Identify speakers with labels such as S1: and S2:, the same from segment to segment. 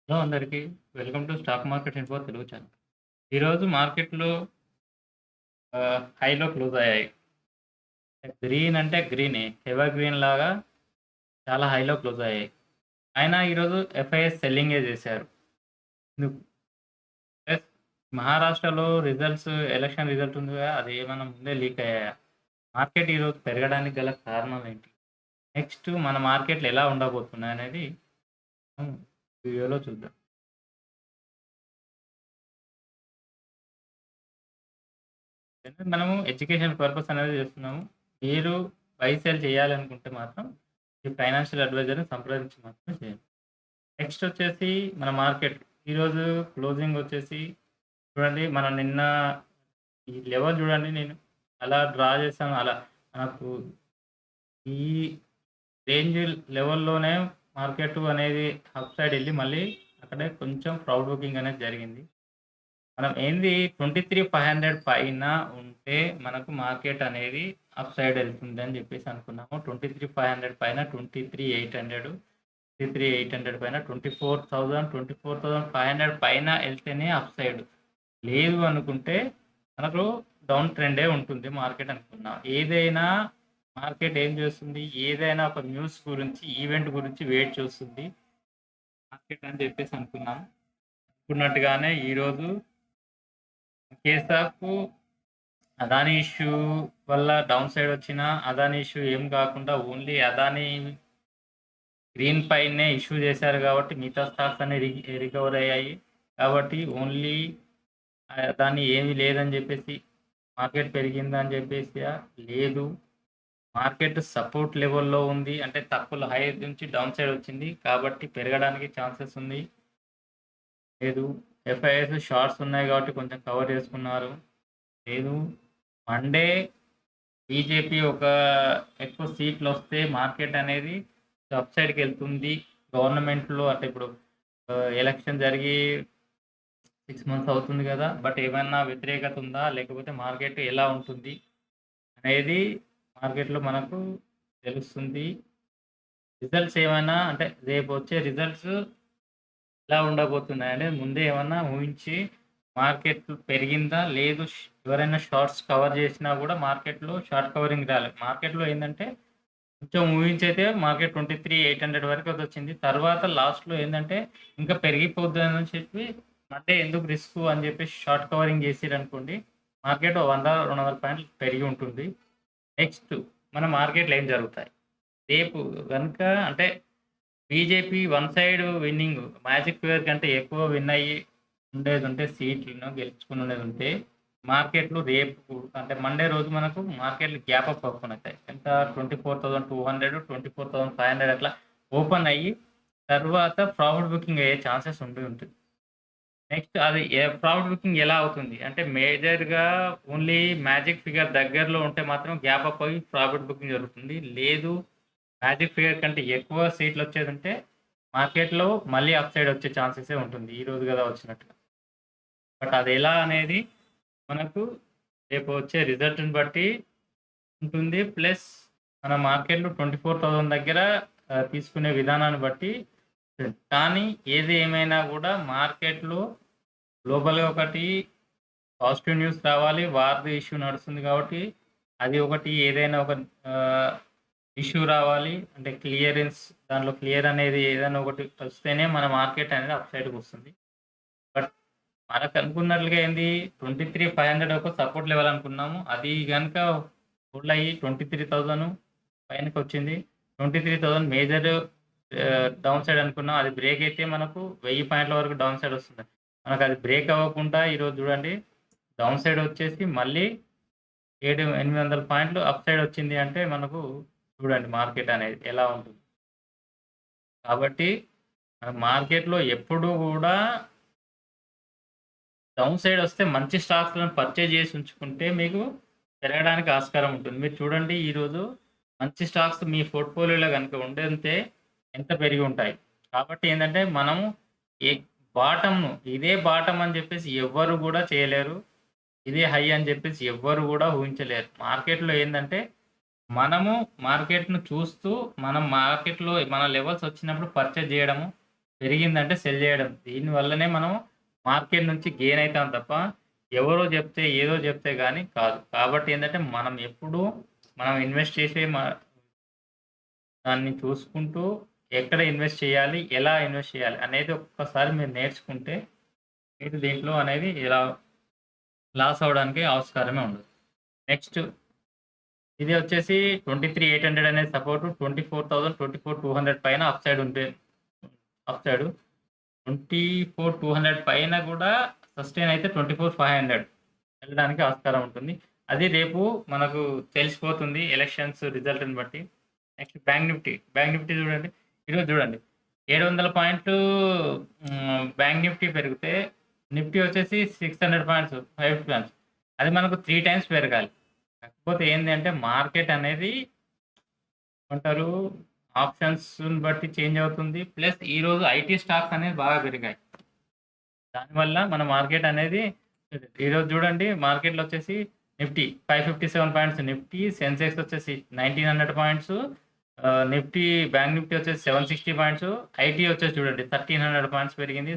S1: Hello అందరికీ. Welcome to stock market info Telugu channel. ఈరోజు మార్కెట్‌లో హైలో క్లోజ్ అయ్యాయి. గ్రీన్ అంటే గ్రీనే. ఎవర్ గ్రీన్ లాగా చాలా హైలో క్లోజ్ అయ్యాయి. అయినా ఈరోజు ఎఫ్ఐఎస్ సెల్లింగే చేశారు. ఎందుకు? ప్లస్ మహారాష్ట్రలో ఎలక్షన్ రిజల్ట్ ఉందిగా, అది ఏమన్నా ముందే లీక్ అయ్యాయా? మార్కెట్ ఈరోజు పెరగడానికి గల కారణం ఏంటి? నెక్స్ట్ మన మార్కెట్‌లు ఎలా ఉండబోతున్నాయనేది మనం వీడియోలో చూద్దాం. మనము ఎడ్యుకేషన్ పర్పస్ అనేది చేస్తున్నాము. మీరు బై, సెల్ చేయాలనుకుంటే మాత్రం ఈ ఫైనాన్షియల్ అడ్వైజర్‌ని సంప్రదించి మాత్రమే చేయండి. నెక్స్ట్ వచ్చేసి మన మార్కెట్. ఈరోజు క్లోజింగ్ వచ్చేసి చూడండి, మనం నిన్న ఈ లెవెల్ చూడండి, నేను అలా డ్రా చేశాను. అలా మనకు ఈ రేంజ్ లెవెల్‌లోనే మార్కెట్ అనేది అప్ సైడ్ ఎళ్లి మళ్ళీ అక్కడే కొంచెం ప్రౌడ్ బుకింగ్ అనేది జరిగింది. మనం ఏంది 23,500 పైన ఉంటే మనకు మార్కెట్ అనేది అప్ సైడ్ ఎళ్తుందని జెప్పేసి అనుకున్నాము. 23,500 పైన 23,800, 23,800 పైన 24,000, 24,500 పైన ఎళ్తేనే అప్ సైడ్. లేదు అనుకుంటే మనకు డౌన్ ట్రెండే ఉంటుంది మార్కెట్ అనుకున్నాం. ఏదైనా మార్కెట్ ఏం చేస్తుంది? ఏదైనా ఒక న్యూస్ గురించి, ఈవెంట్ గురించి వెయిట్ చూస్తుంది మార్కెట్ అని జెప్పేసి అనుకున్నాం. అనుకున్నట్టుగానే ఈరోజు కేస్ ఆఫ్ అదానీ ఇష్యూ వల్ల డౌన్ సైడ్ వచ్చిన అదానీ ఇష్యూ ఏం కాకుండా ఓన్లీ అదానీ గ్రీన్ పైనే ఇష్యూ చేశారు కాబట్టి మిగతా స్టాక్స్ అన్ని రికవర్ అయ్యాయి. కాబట్టి ఓన్లీ అదానీ ఏమీ లేదని చెప్పేసి మార్కెట్ పెరిగిందని చెప్పేసి లేదు. మార్కెట్ సపోర్ట్ లెవెల్‌లో ఉంది. అంటే తక్కువ హై నుంచి డౌన్ సైడ్ వచ్చింది. కాబట్టి పెరగడానికి ఛాన్సెస్ ఉంది. లేదు, ఎఫ్ఐఎస్ షార్ట్స్ ఉన్నాయి కాబట్టి కొంచెం కవర్ చేసుకున్నారు. లేదు, మండే బీజేపీ ఒక ఎక్కువ సీట్లొస్తే మార్కెట్ అనేది అప్ సైడ్‌కెళ్తుంది. గవర్నమెంట్‌లో అంటే ఇప్పుడు ఎలక్షన్ జరిగి 6 మంత్స్ అవుతుంది గదా! బట్ ఏమన్నా వ్యతిరేకత ఉందా? లేకపోతే మార్కెట్ ఎలా ఉంటుంది అనేది మార్కెట్‌లో మనకు తెలుస్తుంది. రిజల్ట్స్ ఏమైనా అంటే రేపొచ్చే రిజల్ట్స్ ఎలా ఉండబోతున్నాయనేది ముందే ఏమన్నా ఊహించి మార్కెట్ పెరిగిందా? లేదు, ఎవరైనా షార్ట్స్ కవర్ చేసినా గూడా మార్కెట్‌లో షార్ట్ కవరింగ్ రాలే. మార్కెట్‌లో ఏందంటే కొంచెం ఊహించైతే మార్కెట్ 23,800 వరకదొచ్చింది. తర్వాత లాస్ట్‌లో ఏందంటే ఇంకా పెరిగిపోద్దని చెప్పి మండే ఎందుకు రిస్కు అని చెప్పేసి షార్ట్ కవరింగ్ చేసిరనుకోండి, మార్కెట్ ఓ 100, 200 పాయింట్లు పెరిగి ఉంటుంది. నెక్స్ట్ మన మార్కెట్‌లో ఏం జరుగుతాయి? రేపు గనుక అంటే BJP one side winnowing magic figure కంటే ఎక్కువ విన్ అయ్యి ఉండేదుంటే, సీట్లను గెలుచుకొని ఉండేదుంటే మార్కెట్‌లు రేపు అంటే మండే రోజు మనకు మార్కెట్‌లు గ్యాప్ అప్ ఓపెన్ అయితాయి. ఎంత 24,200, 24,500 అట్లా ఓపెన్ అయ్యి తర్వాత ఫార్వర్డ్ బుకింగ్ అయ్యే ఛాన్సెస్ ఉంటుంది. నెక్స్ట్ అది ఫార్వర్డ్ బుకింగ్ ఎలా అవుతుంది? అంటే మేజర్‌గా ఓన్లీ మ్యాజిక్ ఫిగర్ దగ్గరలో ఉంటే మాత్రం గ్యాప్ అప్ అయ్యి ఫార్వర్డ్ బుకింగ్ జరుగుతుంది. లేదు, మ్యాజిక్ ఫిగర్ కంటే ఎక్కువ సీట్లొచ్చేదుంటే మార్కెట్‌లో మళ్ళీ అప్ సైడ్ వచ్చే ఛాన్సెసే ఉంటుంది. ఈరోజు గదా వచ్చినట్టుగా. బట్ అదెలా అనేది మనకు రేపు వచ్చే రిజల్ట్‌ని బట్టి ఉంటుంది. ప్లస్ మన మార్కెట్‌లో 24,000 దగ్గర తీసుకునే విధానాన్ని బట్టి ఉంటుంది. కానీ ఏది ఏమైనా గూడా మార్కెట్‌లో గ్లోబల్‌గా ఒకటి పాజిటివ్ న్యూస్ రావాలి. వార్‌ది ఇష్యూ నడుస్తుంది కాబట్టి అది ఒకటి, ఏదైనా ఒక ఆహ్, ఇష్యూ రావాలి. అంటే దాంట్లో క్లియర్ అనేది ఏదైనా ఒకటి వస్తేనే మన మార్కెట్ అనేది అప్ సైడ్‌కొస్తుంది. బట్ మనకనుకున్నట్లుగా ఏంది 23,500 ఒక సపోర్ట్ లెవెల్ అనుకున్నాము. అది గనుక హోల్డ్ అయ్యి 23,000 పైనకొచ్చింది. 23,000 మేజర్ డౌన్ సైడ్ అనుకున్నాం. అది బ్రేక్ అయితే మనకు 1000 పాయింట్ల వరకు డౌన్ సైడ్ వస్తుంది. మనకది బ్రేక్ అవ్వకుండా ఈరోజు చూడండి, డౌన్ సైడ్ వచ్చేసి మళ్ళీ 800 పాయింట్లు అప్ సైడ్ వచ్చింది అంటే మనకు చూడండి మార్కెట్ అనేది ఎలా ఉంటుంది. కాబట్టి మార్కెట్‌లో ఎప్పుడూ గూడా డౌన్ సైడ్ వస్తే మంచి స్టాక్స్‌లను పర్చేజ్ చేసి ఉంచుకుంటే మీకు పెరగడానికి ఆస్కారం ఉంటుంది. మీరు చూడండి, ఈరోజు మంచి స్టాక్స్ మీ పోర్ట్‌ఫోలియోలో గనుక ఉండుంటే ఎంత పెరిగి ఉంటాయి. కాబట్టి ఏందంటే మనం ఏ బాటమ్‌ను ఇదే బాటమ్ అని చెప్పేసి ఎవ్వరు గూడా చేయలేరు. ఇదే హై అని చెప్పేసి ఎవ్వరు గూడా ఊహించలేరు. మార్కెట్‌లో ఏందంటే మనము మార్కెట్‌ను చూస్తూ మనం మార్కెట్‌లో మన లెవెల్స్ వచ్చినప్పుడు పర్చేజ్ జేయడము. పెరిగిందంటే సెల్ చేయడం. దీని వల్లనే మనం మార్కెట్ నుంచి గెయిన్ అయితాం తప్ప, ఎవరో చెప్తే, ఏదో చెప్తే గాని కాదు. కాబట్టి ఏందంటే, మనం ఎప్పుడూ మనం ఇన్వెస్ట్ చేసే దాన్ని చూసుకుంటూ ఎక్కడ ఇన్వెస్ట్ చేయాలి? ఎలా ఇన్వెస్ట్ చేయాలి? అనేది ఒక్కసారి మీరు నేర్చుకుంటే, మీరు దీంట్లో అనేది ఇలా లాస్ అవ్వడానికి ఆస్కారమే ఉండదు. నెక్స్ట్ ఇది వచ్చేసి 23,800 అనేది సపోర్ట్ 24,000, 24,200 పైన అప్ సైడ్ ఉంటే అప్ సైడ్ 24,200 పైన కూడా సస్టైన్ అయితే 24,500 వెళ్ళడానికి ఆస్కారం ఉంటుంది. అది రేపు మనకు తెలిసిపోతుంది ఎలక్షన్స్ రిజల్ట్‌ని బట్టి. Next bank Nifty. Bank Nifty చూడండి. ఈరోజు చూడండి 700 పాయింట్లు బ్యాంక్ నిఫ్టీ పెరిగితే నిఫ్టీ వచ్చేసి 600 పాయింట్స్ 550 పాయింట్స్. అది మనకు 3 టైమ్స్ పెరగాలి. కాకపోతే ఏంది అంటే మార్కెట్ అనేది ఏమంటారు ఆప్షన్స్‌ని బట్టి చేంజ్ అవుతుంది. ప్లస్ ఈరోజు ఐటీ స్టాక్స్ అనేవి బాగా పెరిగాయి. దానివల్ల మన మార్కెట్ అనేది ఈరోజు చూడండి మార్కెట్‌లో వచ్చేసి నిఫ్టీ 557 పాయింట్స్ నిఫ్టీ, సెన్సెక్స్ వచ్చేసి 1900 పాయింట్స్, నిఫ్టీ బ్యాంక్ నిఫ్టీ వచ్చేసి 760 పాయింట్స్, ఐటీ వచ్చేసి చూడండి 1300 పాయింట్స్ పెరిగింది.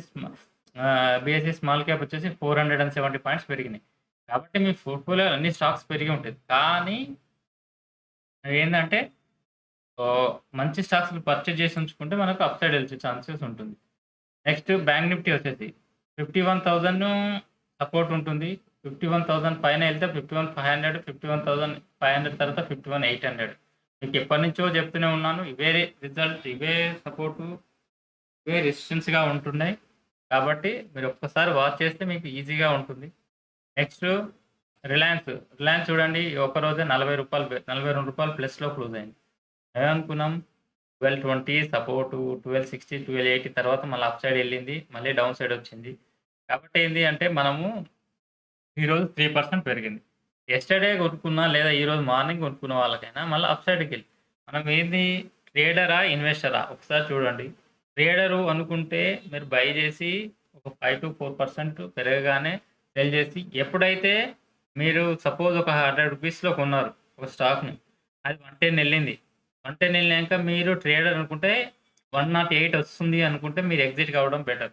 S1: బీఎస్ఈ స్మాల్ క్యాప్ వచ్చేసి 470 పాయింట్స్ పెరిగినాయి. కాబట్టి మీ పోర్ట్‌ఫోలియో అన్ని స్టాక్స్ పెరిగి ఉంటది. కానీ ఏందంటే మంచి స్టాక్స్‌ని పర్చేజ్ చేసి ఉంచుకుంటే మనకు అప్ సైడ్ వెళ్ళే ఛాన్సెస్ ఉంటుంది. నెక్స్ట్ బ్యాంక్ నిఫ్టీ వచ్చేసి 51,000 సపోర్ట్ ఉంటుంది. 51,000 పైన ఎళ్తే 51,500, 51,500 తర్వాత 51,800 మీకు ఎప్పటినుంచో చెప్తూనే ఉన్నాను. ఇవే రిజల్ట్, ఇవే సపోర్టు, ఇవే రెసిస్టెన్స్‌గా ఉంటున్నాయి. కాబట్టి మీరు ఒక్కసారి వాచ్ చేస్తే మీకు ఈజీగా ఉంటుంది. Next Reliance. రిలయన్స్ చూడండి ఒక్కరోజే రూ. 40 రూ. 42 ప్లస్‌లో క్లోజ్ అయింది. ఏమనుకున్నాం 1220 సపోర్టు, 1260, 1280 తర్వాత మళ్ళీ అప్ సైడ్ ఎళ్ళింది. మళ్ళీ డౌన్ సైడ్ వచ్చింది. కాబట్టి ఏంది అంటే మనము ఈరోజు 3% పెరిగింది. యెస్టర్‌డే కొనుక్కున్నా లేదా ఈరోజు మార్నింగ్ కొనుక్కున్న వాళ్ళకైనా మళ్ళీ అప్ సైడ్‌కెళ్ళి మనం ఏంది ట్రేడరా? ఇన్వెస్టరా? ఒకసారి చూడండి. ట్రేడరు అనుకుంటే మీరు బై చేసి ఒక 5-4% పెరగగానే సెల్ చేసి ఎప్పుడైతే మీరు సపోజ్ ఒక రూ. 100లో కొన్నారు ఒక స్టాక్‌ని. అది 110 ఎళ్ళింది. 110 ఎళ్ళినాక మీరు ట్రేడర్ అనుకుంటే 108 వస్తుంది అనుకుంటే మీరు ఎగ్జిట్ కావడం బెటర్.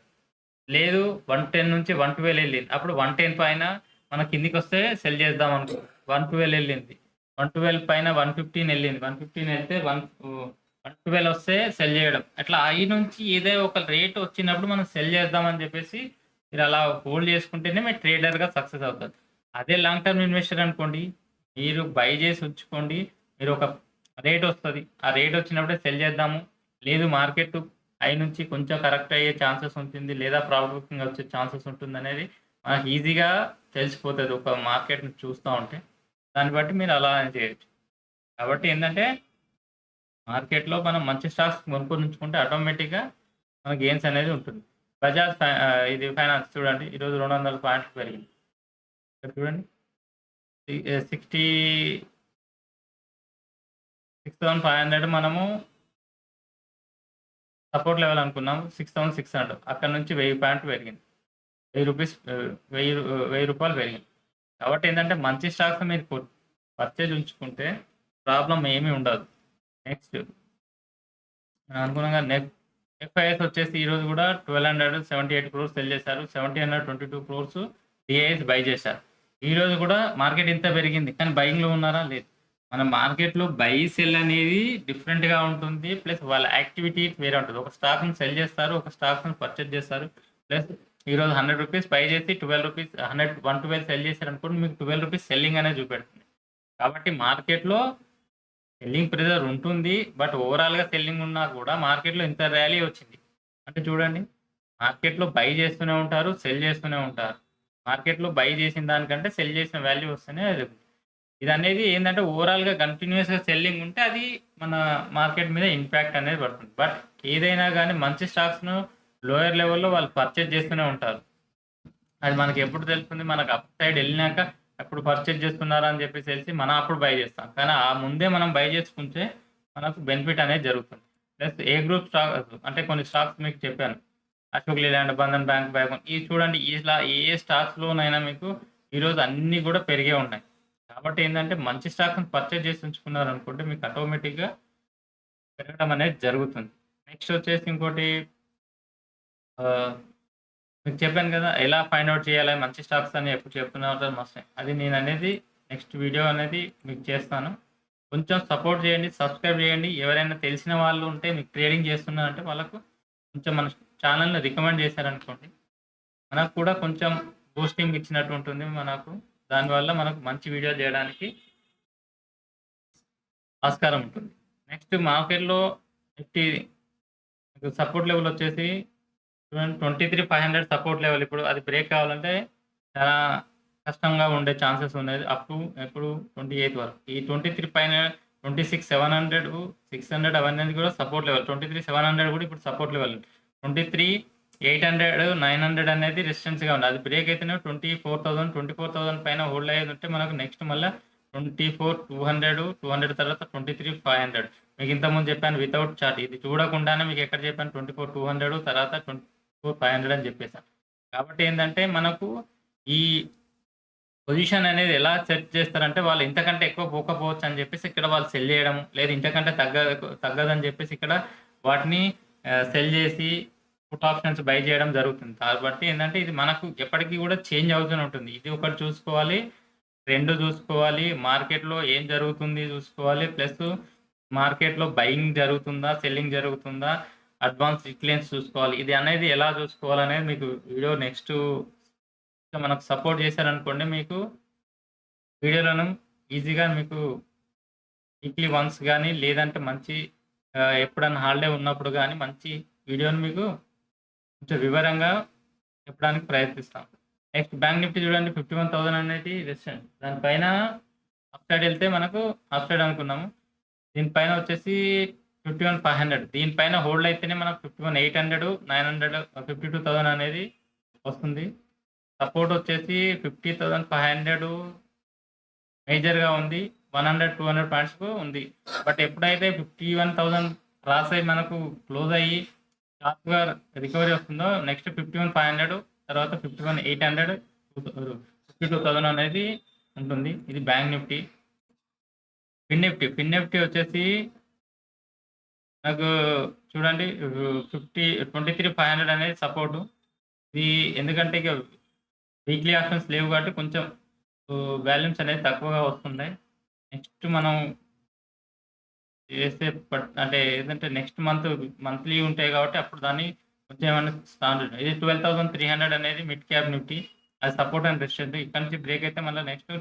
S1: లేదు 110 నుంచి 112 ఎళ్ళింది. అప్పుడు 110 పైన మన కిందికొస్తే సెల్ చేద్దాం అనుకో 112 ఎళ్ళింది. 112 పైన 115 ఎళ్ళింది. 115 ఎళ్తే 112 వస్తే సెల్ చేయడం. అట్లా ఐ నుంచి ఏదో ఒక రేట్ వచ్చినప్పుడు మనం సెల్ చేద్దాం అని చెప్పేసి మీరు అలా హోల్డ్ చేసుకుంటేనే మీరు ట్రేడర్‌గా సక్సెస్ అవుతారు. అదే లాంగ్ టర్మ్ ఇన్వెస్టర్ అనుకోండి. మీరు బై చేసి ఉంచుకోండి. మీరు ఒక రేట్ వస్తది. ఆ రేట్ వచ్చినప్పుడే సెల్ చేద్దాము. లేదు మార్కెట్ హై నుంచి కొంచెం కరెక్ట్ అయ్యే ఛాన్సెస్ ఉంటుంది. లేదా ప్రాఫిట్ బుకింగ్ వచ్చే ఛాన్సెస్ ఉంటుందనేది మనకు ఈజీగా తెలిసిపోతది. ఒక మార్కెట్‌ని చూస్తా ఉంటే. దాన్ని బట్టి మీరు అలా చేయొచ్చు. కాబట్టి ఏందంటే మార్కెట్‌లో మనం మంచి స్టాక్స్ కొనుక్కొని ఉంచుకుంటే ఆటోమేటిక్‌గా మన గెయిన్స్ అనేది ఉంటుంది. ఇది ఫైనాన్స్ చూడండి. ఈరోజు 200 పాయింట్లు పెరిగింది. ఇక్కడ చూడండి. 66,500 మనము సపోర్ట్ లెవెల్ అనుకున్నాం. 6,600 అక్కడి నుంచి 1000 పాయింట్లు పెరిగింది. రూ. 1000 రూ. 1000 పెరిగింది. కాబట్టి ఏందంటే మంచి స్టాక్స్ మీరు పర్చేజ్ ఉంచుకుంటే ప్రాబ్లమ్ ఏమీ ఉండదు. నెక్స్ట్ అనుగుణంగా ఎఫ్ఐఎస్ వచ్చేసి ఈరోజు కూడా 1,278 క్రోర్స్ సెల్ చేశారు. 1,722 క్రోర్స్ డిఐఎస్ బై చేశారు. ఈరోజు కూడా మార్కెట్ ఇంత పెరిగింది. కానీ బయింగ్‌లో ఉన్నారా? లేదు. మన మార్కెట్‌లో బై, సెల్ అనేది డిఫరెంట్‌గా ఉంటుంది. ప్లస్ వాళ్ళ యాక్టివిటీ వేరే ఉంటది. ఒక స్టాక్‌ని సెల్ చేస్తారు. ఒక స్టాక్‌ని పర్చేజ్ చేస్తారు. ప్లస్ ఈరోజు రూ. 100 బై చేసి రూ. 112 సెల్ చేశారనుకోండి మీకు రూ. 12 సెల్లింగ్ అనేది చూపెడుతుంది. కాబట్టి మార్కెట్‌లో సెల్లింగ్ ప్రెషర్ ఉంటుంది. బట్ ఓవరాల్‌గా సెల్లింగ్ ఉన్నా కూడా మార్కెట్‌లో ఇంత ర్యాలీ వచ్చింది. అంటే చూడండి మార్కెట్‌లో బై చేస్తూనే ఉంటారు. సెల్ చేస్తూనే ఉంటారు. మార్కెట్‌లో బై చేసిన దానికంటే సెల్ చేసిన వాల్యూ వస్తేనే ఇదనేది ఏందంటే ఓవరాల్‌గా కంటిన్యూయస్‌గా సెల్లింగ్ ఉంటే అది మన మార్కెట్ మీద ఇంపాక్ట్ అనేది పడుతుంది. బట్ ఏదైనా గాని మంచి స్టాక్స్‌ను లోయర్ లెవెల్‌లో వాళ్ళు పర్చేజ్ చేస్తూనే ఉంటారు. అది మనకెప్పుడు తెలుస్తుంది? మనకు అప్ సైడ్ ఎళ్ళినాక అప్పుడు పర్చేజ్ చేస్తున్నారా అని చెప్పేసి తెలిసి మనం అప్పుడు బై చేస్తాం. కానీ ఆ ముందే మనం బై చేసుకుంటే మనకు బెనిఫిట్ అనేది జరుగుతుంది. ప్లస్ ఏ గ్రూప్ స్టాక్ అంటే కొన్ని స్టాక్స్ మీకు చెప్పాను. అశోక్ లేలాండ్, బంధన్ బ్యాంక్, బయోకాన్ ఇవి చూడండి ఇలా ఏ స్టాక్స్‌లోనైనా మీకు ఈరోజు అన్నీ కూడా పెరిగే ఉన్నాయి. కాబట్టి ఏందంటే మంచి స్టాక్స్‌ని పర్చేజ్ చేసి ఉంచుకున్నారనుకోండి మీకు ఆటోమేటిక్‌గా పెరగడం అనేది జరుగుతుంది. నెక్స్ట్ వచ్చేసి ఇంకోటి ఆహ్, మీకు చెప్పాను కదా! ఎలా ఫైండ్ ఔట్ చేయాలి మంచి స్టాక్స్ అని ఎప్పుడు చెప్తూనే ఉంటాను మస్త్. అది నేననేది నెక్స్ట్ వీడియో అనేది మీకు చేస్తాను. కొంచెం సపోర్ట్ చేయండి, సబ్స్క్రైబ్ చేయండి. ఎవరైనా తెలిసిన వాళ్ళు ఉంటే మీకు ట్రేడింగ్ చేస్తున్నారంటే వాళ్ళకు కొంచెం మన ఛానెల్‌ని రికమెండ్ చేశారనుకోండి. మనకు కూడా కొంచెం బూస్టింగ్ ఇచ్చినట్టు ఉంటుంది మనకు. దానివల్ల మనకు మంచి వీడియోలు చేయడానికి ఆస్కారం ఉంటుంది. నెక్స్ట్ మార్కెట్‌లో నిఫ్టీ సపోర్ట్ లెవెల్ వచ్చేసి చూడండి 23,500 సపోర్ట్ లెవెల్. ఇప్పుడు అది బ్రేక్ కావాలంటే చాలా కష్టంగా ఉండే ఛాన్సెస్ ఉన్నది. అప్ టు ఎప్పుడు 28 వరకు. ఈ 23 పైన 26,700, 600 అవన్నీ కూడా సపోర్ట్ లెవెల్. 23,700 కూడా ఇప్పుడు సపోర్ట్ లెవెల్. 23,800, 900 అనేది రెసిస్టెన్స్‌గా ఉంది. అది బ్రేక్ అయితేనే 24,000, 24,000 పైన హోల్డ్ అయ్యేది ఉంటే మనకు నెక్స్ట్ మళ్ళా 24,200, 200 తర్వాత 23,500. మీకు ఇంతకుముందు చెప్పాను వితౌట్ చార్ట్. ఇది చూడకుండానే మీకు ఎక్కడ చెప్పాను 24,200 తర్వాత 24,500 అని చెప్పేసాను. కాబట్టి ఏందంటే మనకు ఈ పొజిషన్ అనేది ఎలా సెట్ చేస్తారంటే వాళ్ళు ఇంతకంటే ఎక్కువ పోకపోవచ్చు అని చెప్పేసి ఇక్కడ వాళ్ళు సెల్ చేయడం, లేదా ఇంతకంటే తగ్గదని చెప్పేసి ఇక్కడ వాటిని సెల్ చేసి పుట్ ఆప్షన్స్ బై చేయడం జరుగుతుంది. కాబట్టి ఏందంటే ఇది మనకు ఎప్పటికి కూడా చేంజ్ అవుతూనే ఉంటుంది. ఇది ఒకటి చూసుకోవాలి. ట్రెండ్ చూసుకోవాలి. మార్కెట్‌లో ఏం జరుగుతుంది చూసుకోవాలి. ప్లస్ మార్కెట్‌లో బయింగ్ జరుగుతుందా? సెల్లింగ్ జరుగుతుందా? అడ్వాన్స్ డిక్లైన్స్ చూసుకోవాలి. ఇది అనేది ఎలా చూసుకోవాలనేది మీకు వీడియో నెక్స్ట్ మనకు సపోర్ట్ చేశారనుకోండి మీకు వీడియోలను ఈజీగా మీకు వీక్లీ వన్స్ గాని, లేదంటే మంచి ఎప్పుడన్నా హాలిడే ఉన్నప్పుడు గాని మంచి వీడియోని మీకు కొంచెం వివరంగా చెప్పడానికి ప్రయత్నిస్తాం. నెక్స్ట్ బ్యాంక్ నిఫ్టీ చూడండి 51,000 అనేది రెసిస్టెన్స్. దానిపైన అప్ సైడ్ ఎళ్తే మనకు అప్ సైడ్ అనుకున్నాము. దీనిపైన వచ్చేసి 51,500 దీనిపైన హోల్డ్ అయితేనే మనకు 51,800, 900 52,000 అనేది వస్తుంది. సపోర్ట్ వచ్చేసి 50,500 మేజర్‌గా ఉంది. 100, 200 పాయింట్స్‌కు ఉంది. బట్ ఎప్పుడైతే 51,000 క్రాస్ అయ్యి మనకు క్లోజ్ అయ్యి షార్ప్‌గా రికవరీ వస్తుందో నెక్స్ట్ 51,500 తర్వాత 51,800 52,000 అనేది ఉంటుంది. ఇది బ్యాంక్ నిఫ్టీ. ఫిన్ నిఫ్టీ వచ్చేసి నాకు చూడండి 23,500 అనేది సపోర్టు. ఇది ఎందుకంటే ఇక వీక్లీ ఆప్షన్స్ లేవు కాబట్టి కొంచెం వాల్యూమ్స్ అనేది తక్కువగా వస్తున్నాయి. నెక్స్ట్ మనం చేసే అంటే ఏదంటే నెక్స్ట్ మంత్లీ ఉంటాయి కాబట్టి అప్పుడు దాన్ని కొంచెం ఏమన్నా స్టాండర్డ్ ఇది 12,300 అనేది మిడ్ క్యాప్ నిఫ్టీ. అది సపోర్ట్ అండ్ రెసిస్టెన్స్. ఇక్కడ నుంచి బ్రేక్ అయితే మళ్ళీ నెక్స్ట్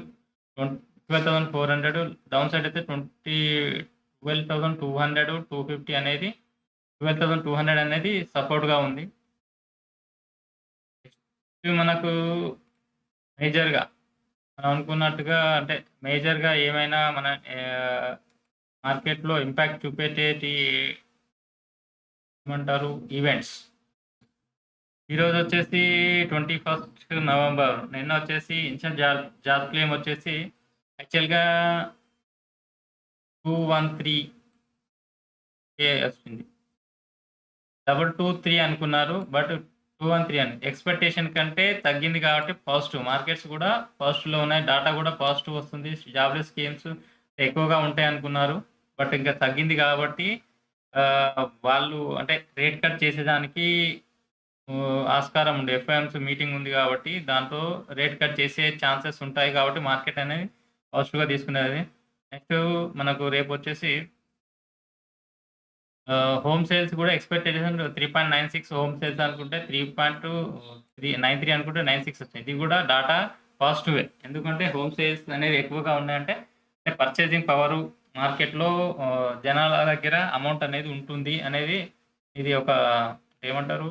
S1: 12,400 డౌన్ సైడ్ అయితే 12,200, 250 అనేది 12,200 అనేది సపోర్ట్‌గా ఉంది. నెక్స్ట్ మనకు మేజర్‌గా మనం అనుకున్నట్టుగా అంటే మేజర్‌గా ఏమైనా మన మార్కెట్‌లో ఇంపాక్ట్ చూపెట్టేటి ఏమంటారు ఈవెంట్స్. ఈరోజొచ్చేసి 21 నవంబర్. నిన్న వచ్చేసి ఇన్షియల్ జాబ్ క్లెయిమ్ వచ్చేసి యాక్చువల్‌గా 213 వచ్చింది. 223 అనుకున్నారు. బట్ 213 అని. ఎక్స్‌పెక్టేషన్ కంటే తగ్గింది కాబట్టి పాజిటివ్. మార్కెట్స్ కూడా పాజిటివ్‌లో ఉన్నాయి. డాటా కూడా పాజిటివ్ వస్తుంది. జాబ్‌లెస్ స్కీమ్స్ ఎక్కువగా ఉంటాయనుకున్నారు. బట్ ఇంకా తగ్గింది కాబట్టి వాళ్ళు అంటే రేట్ కట్ చేసేదానికి ఆస్కారం ఉంది. ఎఫ్ఓఎంసీ మీటింగ్ ఉంది కాబట్టి దాంతో రేట్ కట్ చేసే ఛాన్సెస్ ఉంటాయి కాబట్టి మార్కెట్ అనేది పాజిటివ్‌గా తీసుకునేది. నెక్స్ట్ మనకు రేపొచ్చేసి హోమ్ సేల్స్ కూడా ఎక్స్‌పెక్టేషన్ 3.96 హోమ్ సేల్స్ అనుకుంటే 3.93 అనుకుంటే 96 వచ్చినాయి. ఇది కూడా డాటా పాజిటివే. ఎందుకంటే హోమ్ సేల్స్ అనేది ఎక్కువగా ఉన్నాయంటే పర్చేసింగ్ పవరు మార్కెట్‌లో జనాల దగ్గర అమౌంట్ అనేది ఉంటుంది అనేది ఇది ఒక ఏమంటారు?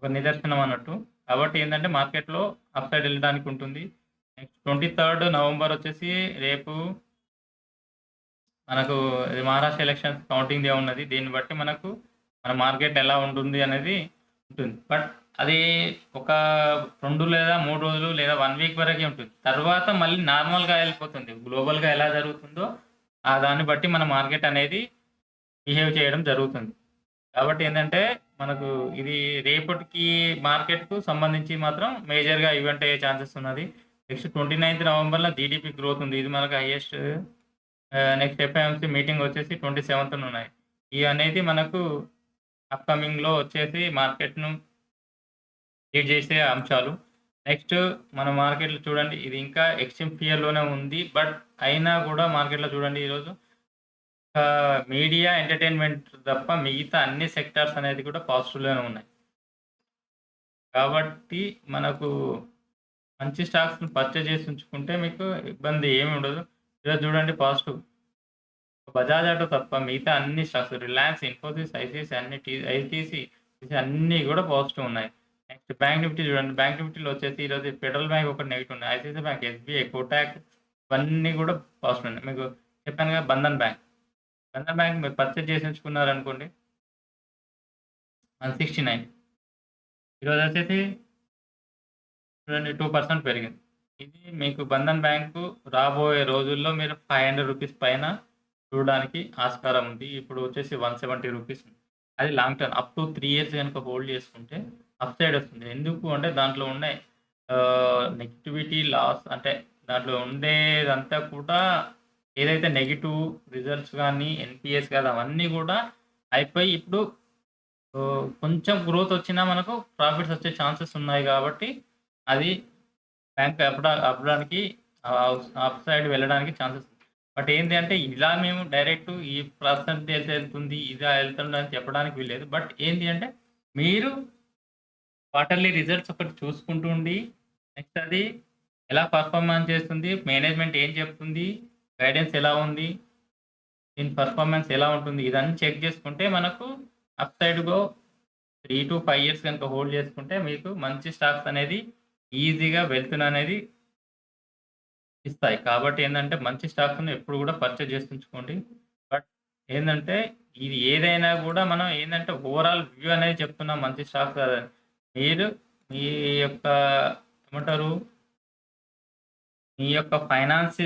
S1: ఒక నిదర్శనం అన్నట్టు. కాబట్టి ఏందంటే మార్కెట్‌లో అప్ సైడ్ ఎళ్ళడానికి ఉంటుంది. నెక్స్ట్ 23 నవంబర్ వచ్చేసి రేపు మనకు ఇది మహారాష్ట్ర ఎలక్షన్స్ కౌంటింగ్ డే ఉన్నది. దీన్ని బట్టి మనకు మన మార్కెట్ ఎలా ఉంటుంది అనేది ఉంటుంది. బట్ అది ఒక 2 లేదా 3 రోజులు లేదా 1 వీక్ వరకే ఉంటుంది. తర్వాత మళ్ళీ నార్మల్‌గా ఎళ్ళిపోతుంది. గ్లోబల్‌గా ఎలా జరుగుతుందో దాన్ని బట్టి మన మార్కెట్ అనేది బిహేవ్ చేయడం జరుగుతుంది. కాబట్టి ఏందంటే మనకు ఇది రేపటికి మార్కెట్‌కు సంబంధించి మాత్రం మేజర్‌గా ఈవెంట్ అయ్యే ఛాన్సెస్ ఉన్నది. నెక్స్ట్ 29 నవంబర్‌లో జీడీపీ గ్రోత్ ఉంది. ఇది మనకు హైయెస్ట్ నెక్స్ట్ ఎఫ్ఓఎంసీ మీటింగ్ వచ్చేసి 27న ఉన్నాయి. ఇవనేది మనకు అప్‌కమింగ్‌లో వచ్చేసి మార్కెట్‌ను లీడ్ చేసే అంశాలు. నెక్స్ట్ మన మార్కెట్‌లో చూడండి ఇది ఇంకా ఎక్స్‌ట్రీమ్ ఫియర్‌లోనే ఉంది. బట్ అయినా కూడా మార్కెట్‌లో చూడండి ఈరోజు మీడియా, ఎంటర్‌టైన్‌మెంట్ తప్ప మిగతా అన్ని సెక్టార్స్ అనేది కూడా పాజిటివ్‌లోనే ఉన్నాయి. కాబట్టి మనకు మంచి స్టాక్స్‌ని పర్చేజ్ చేసి ఉంచుకుంటే మీకు ఇబ్బంది ఏమి ఉండదు. ఈరోజు చూడండి పాజిటివ్. బజాజ్ ఆటో తప్ప మిగతా అన్ని స్టాక్స్ రిలయన్స్, ఇన్ఫోసిస్, ఐటీసీ అన్నీ కూడా పాజిటివ్ ఉన్నాయి. నెక్స్ట్ బ్యాంక్ నిఫ్టీ చూడండి. బ్యాంక్ నిఫ్టీలో వచ్చేసి ఈరోజు ఫెడరల్ బ్యాంక్ ఒకటి నెగెటివ్ ఉన్నాయి. ఐసీఐసీఐ బ్యాంక్, ఎస్బీఐ, కోటాక్ ఇవన్నీ కూడా పాజిటివ్ ఉన్నాయి. మీకు చెప్పాను కదా బంధన్ బ్యాంక్. బంధన్ బ్యాంక్ మీరు పర్చేజ్ చేసి ఉంచుకున్నారనుకోండి 169 ఈరోజు వచ్చేసి చూడండి 2% పెరిగింది. ఇది మీకు బంధన్ బ్యాంకు రాబోయే రోజుల్లో మీరు రూ. 500 పైన చూడడానికి ఆస్కారం ఉంది. ఇప్పుడు వచ్చేసి రూ. 170 ఉంది. అది long term up to 3 years గనుక హోల్డ్ చేసుకుంటే అప్ సైడ్ వస్తుంది. ఎందుకు అంటే దాంట్లో ఉండే నెగటివిటీ లాస్ అంటే దాంట్లో ఉండేదంతా కూడా ఏదైతే నెగెటివ్ రిజల్ట్స్ గానీ, ఎన్‌పీఎస్ గాని అవన్నీ కూడా అయిపోయి ఇప్పుడు కొంచెం గ్రోత్ వచ్చినా మనకు ప్రాఫిట్స్ వచ్చే ఛాన్సెస్ ఉన్నాయి కాబట్టి అది బ్యాంక్ అప్పడానికి అప్ సైడ్ వెళ్ళడానికి ఛాన్సెస్ ఉంది. బట్ ఏంది అంటే ఇలా మేము డైరెక్ట్ ఈ పర్సెంటేజ్ వెళ్తుంది, ఇలా వెళ్తుంది అని చెప్పడానికి వీల్లేదు. బట్ ఏంది అంటే మీరు క్వార్టర్లీ రిజల్ట్స్ ఒకటి చూసుకుంటూ ఉండి నెక్స్ట్ అది ఎలా పర్ఫార్మెన్స్ చేస్తుంది, మేనేజ్మెంట్ ఏం చెప్తుంది, గైడెన్స్ ఎలా ఉంది, దీని పర్ఫార్మెన్స్ ఎలా ఉంటుంది ఇదన్నీ చెక్ చేసుకుంటే మనకు అప్ సైడ్ గో 3-5 ఇయర్స్ కనుక హోల్డ్ చేసుకుంటే మీకు మంచి స్టాక్స్ అనేది ఈజీగా వెళ్తున్ననేది ఇస్తాయి. కాబట్టి ఏందంటే మంచి స్టాక్స్‌ని ఎప్పుడు కూడా పర్చేజ్ చేసి ఉంచుకోండి. బట్ ఏందంటే ఇది ఏదైనా కూడా మనం ఏందంటే ఓవరాల్ వ్యూ అనేది చెప్తున్నాం మంచి స్టాక్స్ కాదని. మీరు మీ యొక్క ఏమంటారు? మీ యొక్క ఫైనాన్స్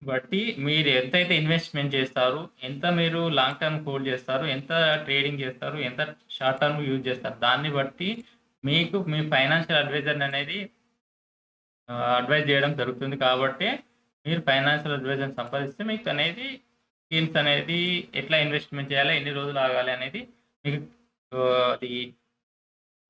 S1: బట్టి మీరు ఎంతైతే ఇన్వెస్ట్‌మెంట్ చేస్తారు, ఎంత మీరు లాంగ్ టర్మ్ హోల్డ్ చేస్తారు, ఎంత ట్రేడింగ్ చేస్తారు, ఎంత షార్ట్ టర్మ్ యూజ్ చేస్తారు. దాన్ని బట్టి మీకు మీ ఫైనాన్షియల్ అడ్వైజర్‌ని అనేది అడ్వైజ్ చేయడం జరుగుతుంది. కాబట్టే మీరు ఫైనాన్షియల్ అడ్వైజర్‌ని సంప్రదిస్తే మీకు అనేది స్కీమ్స్ అనేది ఎట్లా ఇన్వెస్ట్‌మెంట్ చేయాలి, ఎన్ని రోజులు ఆగాలి అనేది మీకు అది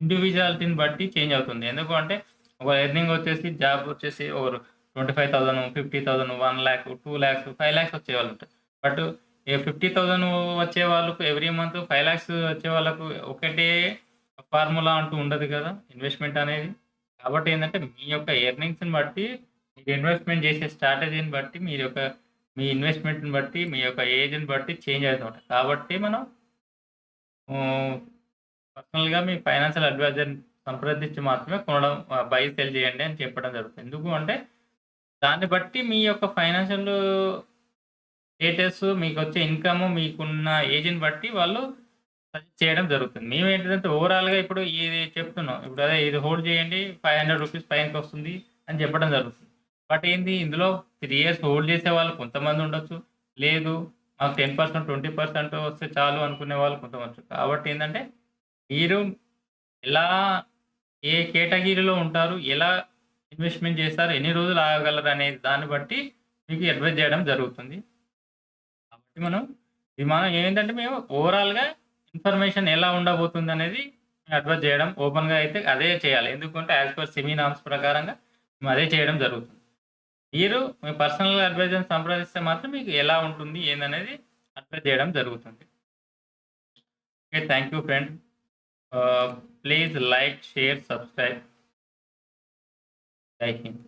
S1: ఇండివిడ్యువాలిటీని బట్టి చేంజ్ అవుతుంది. ఎందుకు అంటే ఒక ఎర్నింగ్ వచ్చేసి జాబ్ వచ్చేసి ఓర్ 25,000, 50,000, 1,00,000, 2,00,000, 5,00,000 వచ్చేవాళ్ళుంటారు. బట్ ఈ 50,000 వచ్చే వాళ్ళకు ఎవ్రీ మంత్ 5,00,000 వచ్చే వాళ్ళకు ఒకటే ఫార్ములా అంటూ ఉండదు కదా! ఇన్వెస్ట్‌మెంట్ అనేది. కాబట్టి ఏందంటే మీ యొక్క ఎర్నింగ్స్‌ని బట్టి, మీరు ఇన్వెస్ట్‌మెంట్ చేసే స్ట్రాటజీని బట్టి, మీరు యొక్క మీ ఇన్వెస్ట్‌మెంట్‌ని బట్టి, మీ యొక్క ఏజ్‌ని బట్టి చేంజ్ అవుతుంటాయి. కాబట్టి మనం హ్మ్. పర్సనల్‌గా మీ ఫైనాన్షియల్ అడ్వైజర్‌ని సంప్రదించి మాత్రమే కొనడం బై, సెల్ చేయండి అని చెప్పడం జరుగుతుంది. ఎందుకు అంటే దాన్ని బట్టి మీ యొక్క ఫైనాన్షియల్ స్టేటస్, మీకొచ్చే ఇన్‌కమ్, మీకున్న ఏజ్‌ని బట్టి వాళ్ళు సజెస్ట్ చేయడం జరుగుతుంది. మేమేంటిదంటే ఓవరాల్‌గా ఇప్పుడు ఇది చెప్తున్నాం. ఇప్పుడు అదే ఇది హోల్డ్ చేయండి రూ. 500 పైనకొస్తుంది అని చెప్పడం జరుగుతుంది. బట్ ఏంది ఇందులో 3 ఇయర్స్ హోల్డ్ చేసే వాళ్ళు కొంతమంది ఉండొచ్చు. లేదు మాకు 10%, 20% వస్తే చాలు అనుకునే వాళ్ళు కొంతమంది. కాబట్టి ఏందంటే మీరు ఎలా ఏ కేటగిరీలో ఉంటారు? ఎలా ఇన్వెస్ట్‌మెంట్ చేస్తారు? ఎన్ని రోజులు ఆగగలరనే దాన్ని బట్టి మీకు అడ్వైస్ చేయడం జరుగుతుంది. కాబట్టి మనం ఏంటంటే మేము ఓవరాల్‌గా ఇన్ఫర్మేషన్ ఎలా ఉండబోతుందనేది అడ్వైస్ చేయడం ఓపెన్‌గా అయితే అదే చేయాలి. ఎందుకంటే యాస్ పర్ సెబీ నార్మ్స్ ప్రకారంగా మేము అదే చేయడం జరుగుతుంది. మీరు మీ పర్సనల్ అడ్వైజర్‌ని సంప్రదిస్తే మాత్రం మీకు ఎలా ఉంటుంది? ఏందనేది అడ్వైస్ చేయడం జరుగుతుంది. Okay. Thank you friend. Please like, share, subscribe. జై హింద్.